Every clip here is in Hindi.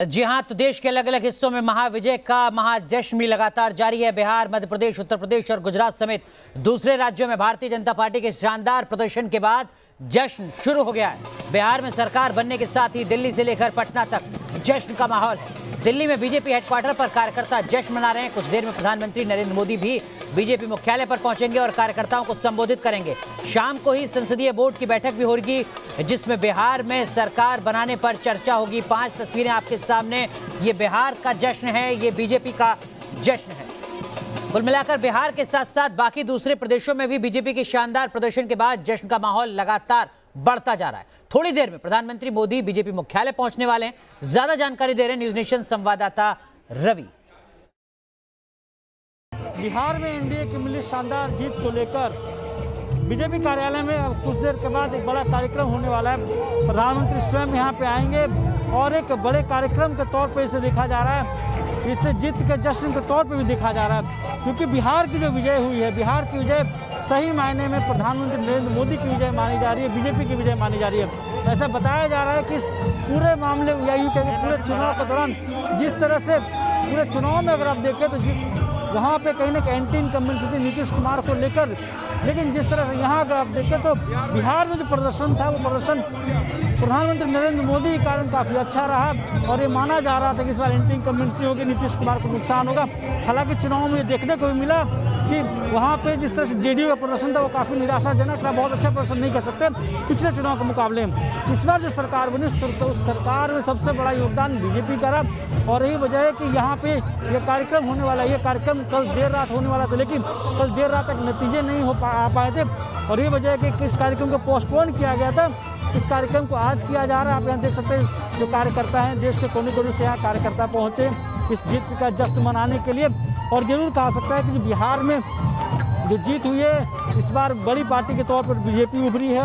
जी हां, तो देश के अलग अलग हिस्सों में महाविजय का महाजश्न भी लगातार जारी है। बिहार, मध्य प्रदेश, उत्तर प्रदेश और गुजरात समेत दूसरे राज्यों में भारतीय जनता पार्टी के शानदार प्रदर्शन के बाद जश्न शुरू हो गया है। बिहार में सरकार बनने के साथ ही दिल्ली से लेकर पटना तक जश्न का माहौल है। दिल्ली में बीजेपी हेडक्वार्टर पर कार्यकर्ता जश्न मना रहे हैं। कुछ देर में प्रधानमंत्री नरेंद्र मोदी भी बीजेपी मुख्यालय पर पहुंचेंगे और कार्यकर्ताओं को संबोधित करेंगे। शाम को ही संसदीय बोर्ड की बैठक भी होगी, जिसमें बिहार में सरकार बनाने पर चर्चा होगी। 5 तस्वीरें आपके सामने, ये बिहार का जश्न है, ये बीजेपी का जश्न है। कुल मिलाकर बिहार के साथ साथ बाकी दूसरे प्रदेशों में भी बीजेपी के शानदार प्रदर्शन के बाद जश्न का माहौल लगातार बढ़ता जा रहा है। थोड़ी देर में प्रधानमंत्री मोदी बीजेपी मुख्यालय पहुंचने वाले हैं। ज्यादा जानकारी दे रहे हैं न्यूज नेशन संवाददाता रवि। बिहार में एनडीए की मिली शानदार जीत को लेकर बीजेपी कार्यालय में अब कुछ देर के बाद एक बड़ा कार्यक्रम होने वाला है। प्रधानमंत्री स्वयं यहाँ पे आएंगे और एक बड़े कार्यक्रम के तौर पे इसे देखा जा रहा है, इसे जीत के जश्न के तौर पे भी देखा जा रहा है, क्योंकि बिहार की जो विजय हुई है, बिहार की विजय सही मायने में प्रधानमंत्री नरेंद्र मोदी की विजय मानी जा रही है, बीजेपी की विजय मानी जा रही है। ऐसा बताया जा रहा है कि इस पूरे मामले या यूँ कहेंगे पूरे चुनाव के दौरान जिस तरह से पूरे चुनाव में अगर आप देखें तो वहाँ पे कहीं ना कहीं एंटी इनकम्बेंसी थी नीतीश कुमार को लेकर, लेकिन जिस तरह से यहाँ अगर आप देखें तो बिहार में जो प्रदर्शन था वो प्रदर्शन प्रधानमंत्री नरेंद्र मोदी के कारण काफ़ी अच्छा रहा और ये माना जा रहा था कि इस बार एंटी इनकम्बेंसी होगी, नीतीश कुमार को नुकसान होगा। हालांकि चुनाव में ये देखने को भी मिला कि वहाँ पे जिस तरह से जेडीयू का प्रदर्शन था वो काफ़ी निराशाजनक था, बहुत अच्छा प्रदर्शन नहीं कर सकते पिछले चुनाव के मुकाबले। इस बार जो सरकार बनी उस सरकार में सबसे बड़ा योगदान बीजेपी का रहा और यही वजह है कि यहाँ पे ये कार्यक्रम होने वाला है। ये कार्यक्रम कल देर रात होने वाला था, लेकिन कल देर रात तक नतीजे नहीं आ पाए थे और ये वजह है कि इस कार्यक्रम को पोस्टपोन किया गया था। इस कार्यक्रम को आज किया जा रहा है। आप यहाँ देख सकते हैं जो कार्यकर्ता हैं देश के कोने कोने से यहाँ कार्यकर्ता पहुँचे इस जीत का जश्न मनाने के लिए। और जरूर कहा सकता है कि जो बिहार में जो जीत हुई है इस बार बड़ी पार्टी के तौर पर बीजेपी उभरी है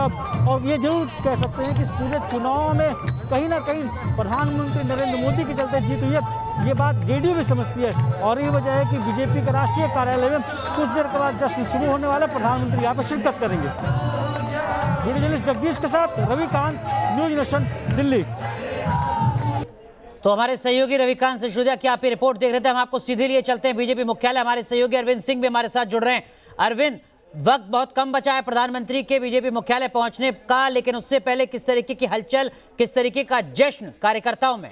और ये जरूर कह सकते हैं कि इस पूरे चुनाव में कहीं ना कहीं प्रधानमंत्री नरेंद्र मोदी के चलते जीत हुई है। ये बात जेडीयू भी समझती है और ये वजह है कि बीजेपी के राष्ट्रीय कार्यालय में कुछ देर के बाद जश्न शुरू होने वाला, प्रधानमंत्री यहाँ पर शिरकत करेंगे। वीडियो जर्नलिस्ट जगदीश के साथ रविकांत, न्यूज नेशन, दिल्ली। तो हमारे सहयोगी रविकांत सिसोदिया की आप ये रिपोर्ट देख रहे थे, हम आपको सीधे लिए चलते हैं बीजेपी मुख्यालय। हमारे सहयोगी अरविंद सिंह भी हमारे साथ जुड़ रहे हैं। अरविंद, वक्त बहुत कम बचा है प्रधानमंत्री के बीजेपी मुख्यालय पहुंचने का, लेकिन उससे पहले किस तरीके की हलचल, किस तरीके का जश्न कार्यकर्ताओं में?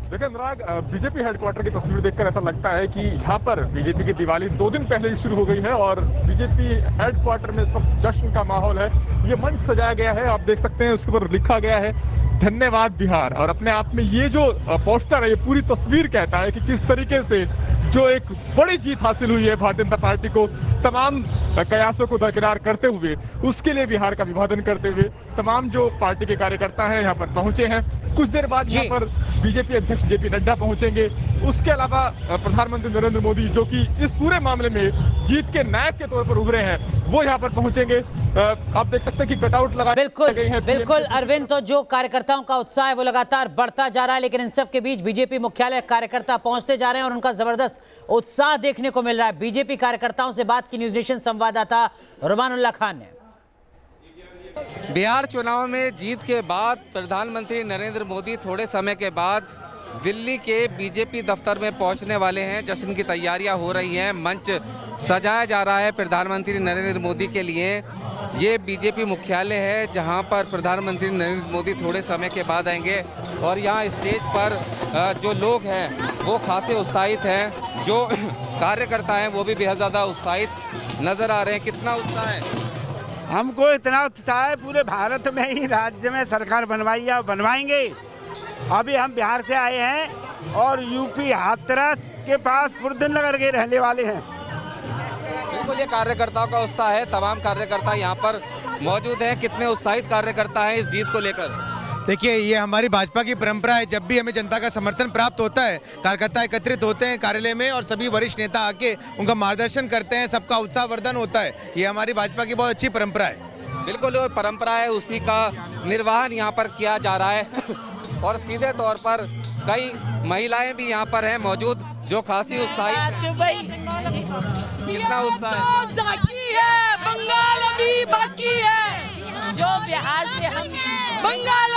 देखिए अनुराग, बीजेपी हेडक्वार्टर की तस्वीर देखकर ऐसा लगता है कि यहाँ पर बीजेपी की दिवाली 2 दिन पहले ही शुरू हो गई है और बीजेपी हेडक्वार्टर में सब जश्न का माहौल है। ये मंच सजाया गया है, आप देख सकते हैं उसके ऊपर लिखा गया है धन्यवाद बिहार। और अपने आप में ये जो पोस्टर है ये पूरी तस्वीर कहता है कि किस तरीके से जो एक बड़ी जीत हासिल हुई है भारतीय जनता पार्टी को तमाम कयासों को दरकिनार करते हुए, उसके लिए बिहार का अभिवादन करते हुए तमाम जो पार्टी के कार्यकर्ता हैं यहाँ पर पहुंचे हैं। कुछ देर बाद यहाँ पर बीजेपी अध्यक्ष जेपी नड्डा पहुंचेंगे। उसके अलावा प्रधानमंत्री नरेंद्र मोदी जो कि इस पूरे मामले में जीत के नायक के तौर पर उभरे हैं, वो यहाँ पर पहुंचेंगे। आप देख सकते हैं कि कटआउट लगाए गए हैं। बिल्कुल अरविंद, तो जो कार्यकर्ताओं का उत्साह है वो लगातार बढ़ता जा रहा है, लेकिन इन सब के बीच बीजेपी मुख्यालय कार्यकर्ता पहुंचते जा रहे हैं और उनका जबरदस्त उत्साह देखने को मिल रहा है। बीजेपी कार्यकर्ताओं से बात की न्यूज नेशन संवाददाता रुमानुल्लाह खान ने। बिहार चुनाव में जीत के बाद प्रधानमंत्री नरेंद्र मोदी थोड़े समय के बाद दिल्ली के बीजेपी दफ्तर में पहुंचने वाले हैं। जश्न की तैयारियां हो रही हैं, मंच सजाया जा रहा है प्रधानमंत्री नरेंद्र मोदी के लिए। ये बीजेपी मुख्यालय है जहां पर प्रधानमंत्री नरेंद्र मोदी थोड़े समय के बाद आएंगे और यहाँ स्टेज पर जो लोग हैं वो खासे उत्साहित हैं, जो कार्यकर्ता हैं वो भी बेहद ज़्यादा उत्साहित नज़र आ रहे हैं। कितना उत्साह है? हमको इतना उत्साह है, पूरे भारत में ही राज्य में सरकार बनवाई है और बनवाएंगे। अभी हम बिहार से आए हैं और यूपी हाथरस के पास फुर्दन नगर के रहने वाले हैं। बिल्कुल, ये कार्यकर्ताओं का उत्साह है। तमाम कार्यकर्ता यहाँ पर मौजूद हैं। कितने उत्साहित कार्यकर्ता हैं इस जीत को लेकर? देखिए, ये हमारी भाजपा की परंपरा है, जब भी हमें जनता का समर्थन प्राप्त होता है कार्यकर्ता एकत्रित होते हैं कार्यालय में और सभी वरिष्ठ नेता आके उनका मार्गदर्शन करते हैं, सबका उत्साहवर्धन होता है। ये हमारी भाजपा की बहुत अच्छी परंपरा है। बिल्कुल, वो परंपरा है, उसी का निर्वहन यहाँ पर किया जा रहा है और सीधे तौर पर कई महिलाएं भी यहाँ पर हैं मौजूद जो खासी उत्साहित। कितना उत्साह है? बंगाल अभी बाकी है। जो बिहार से हम बंगाल